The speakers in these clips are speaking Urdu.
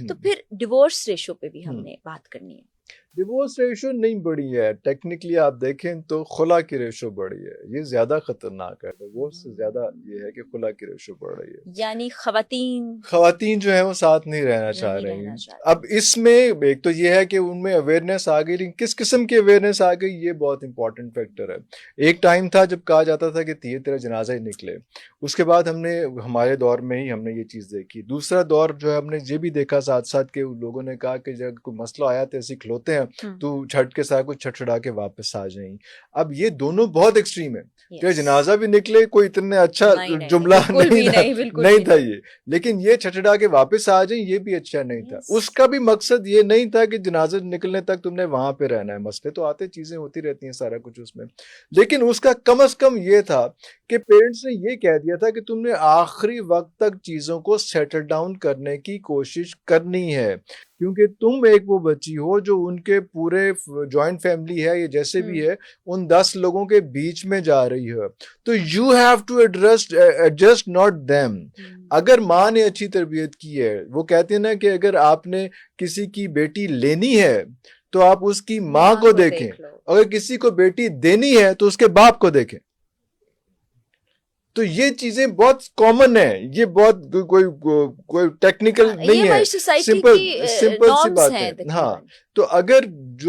تو پھر ڈیورس ریشو پہ بھی ہم نے بات کرنی ہے. ڈیورس ریشو نہیں بڑھی ہے، ٹیکنیکلی آپ دیکھیں تو خلا کی ریشو بڑھی ہے، یہ زیادہ خطرناک ہے. ڈیورس سے زیادہ یہ ہے کہ خلا کی ریشو بڑھ رہی ہے، یعنی خواتین جو ہیں وہ ساتھ نہیں رہنا چاہ رہی ہیں. اب اس میں ایک تو یہ ہے کہ ان میں اویئرنیس آ گئی، لیکن کس قسم کی اویئرنیس آ گئی یہ بہت امپورٹنٹ فیکٹر ہے. ایک ٹائم تھا جب کہا جاتا تھا کہ تیرا جنازہ ہی نکلے، اس کے بعد ہم نے ہمارے دور میں ہی ہم نے یہ چیز دیکھی. دوسرا دور جو ہے ہم نے یہ بھی دیکھا ساتھ ساتھ کہ لوگوں نے کہا کہ جب کوئی مسئلہ آیا تو ایسے کھلوتے ہیں تو چھٹ کے ساتھ کوئی چھٹڑا کے واپس آ جائیں. اب یہ دونوں بہت ایکسٹریم ہے کہ جنازہ بھی نکلے، کوئی اتنا اچھا جملہ نہیں تھا یہ، لیکن یہ چھٹڑا کے واپس آ جائیں یہ بھی اچھا نہیں تھا. اس کا بھی مقصد یہ نہیں تھا کہ جنازہ نکلنے تک تم نے وہاں پہ رہنا ہے. مسئلے تو آتے، چیزیں ہوتی رہتی ہیں، سارا کچھ اس میں، لیکن اس کا کم از کم یہ تھا کہ پیرنٹس نے یہ کہہ دیا تھا کہ تم نے آخری وقت تک چیزوں کو سیٹل ڈاؤن کرنے کی کوشش کرنی ہے، کیونکہ تم ایک وہ بچی ہو جو ان کے پورے جوائنٹ فیملی ہے یا جیسے بھی ہے ان 10 لوگوں کے بیچ میں جا رہی ہے. تو you have to adjust not them. اگر ماں نے اچھی تربیت کی ہے، وہ کہتے ہیں نا کہ اگر آپ نے کسی کی بیٹی لینی ہے تو آپ اس کی ماں کو دیکھیں، اگر کسی کو بیٹی دینی ہے تو اس کے باپ کو دیکھیں. تو یہ چیزیں بہت کامن ہیں، یہ بہت کوئی ٹیکنیکل نہیں ہے، سمپل سی بات ہے. ہاں، تو اگر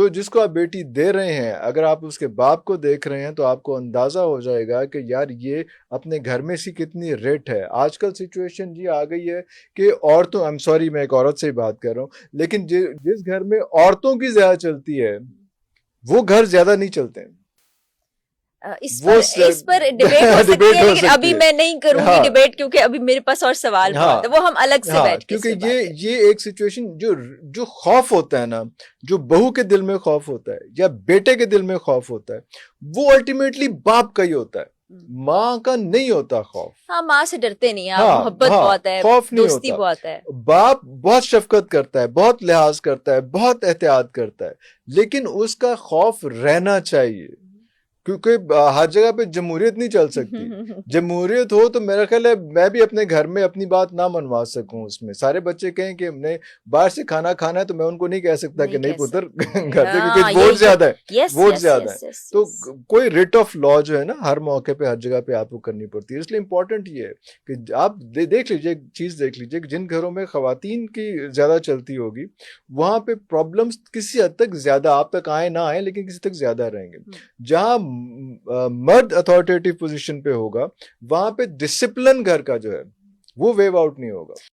جس کو آپ بیٹی دے رہے ہیں اگر آپ اس کے باپ کو دیکھ رہے ہیں تو آپ کو اندازہ ہو جائے گا کہ یار یہ اپنے گھر میں سی کتنی ریٹ ہے. آج کل سچویشن یہ آ گئی ہے کہ عورتوں، I'm sorry میں ایک عورت سے ہی بات کر رہا ہوں، لیکن جس گھر میں عورتوں کی زیادہ چلتی ہے وہ گھر زیادہ نہیں چلتے ہیں. اس پر ڈیبیٹ ہو سکتی ہے، لیکن ابھی میں نہیں کروں گی ڈیبیٹ، کیونکہ ابھی میرے پاس اور سوال بہت ہے، وہ ہم الگ سے بیٹھ کے، کیونکہ یہ ایک سچویشن جو خوف ہوتا ہے نا، جو بہو کے دل میں خوف ہوتا ہے یا بیٹے کے دل میں خوف ہوتا ہے، وہ الٹیمیٹلی باپ کا ہی ہوتا ہے، ماں کا نہیں ہوتا خوف. ہاں، ماں سے ڈرتے نہیں، محبت بہت ہے، خوف نہیں دوستی ہوتا. بہت ہے. باپ بہت شفقت کرتا ہے، بہت لحاظ کرتا ہے، بہت احتیاط کرتا ہے، لیکن اس کا خوف رہنا چاہیے، کیونکہ ہر جگہ پہ جمہوریت نہیں چل سکتی. جمہوریت ہو تو میرا خیال ہے میں بھی اپنے گھر میں اپنی بات نہ منوا سکوں. اس میں سارے بچے کہیں کہ ہم نے باہر سے کھانا کھانا ہے تو میں ان کو نہیں کہہ سکتا کہ نہیں پتر گھر سے، کیونکہ ووٹ زیادہ ہے، ووٹ زیادہ ہے. تو کوئی ریٹ آف لا جو ہے نا ہر موقع پہ ہر جگہ پہ آپ کو کرنی پڑتی ہے. اس لیے امپورٹنٹ یہ ہے کہ آپ دیکھ لیجیے، ایک چیز دیکھ لیجیے کہ جن گھروں میں خواتین کی زیادہ چلتی ہوگی وہاں پہ پرابلمس کسی حد تک زیادہ آپ تک آئے نہ آئے لیکن کسی تک زیادہ رہیں گے. جہاں مرد اتھارٹیٹیو پوزیشن پہ ہوگا وہاں پہ ڈسپلن گھر کا جو ہے وہ ویو آؤٹ نہیں ہوگا.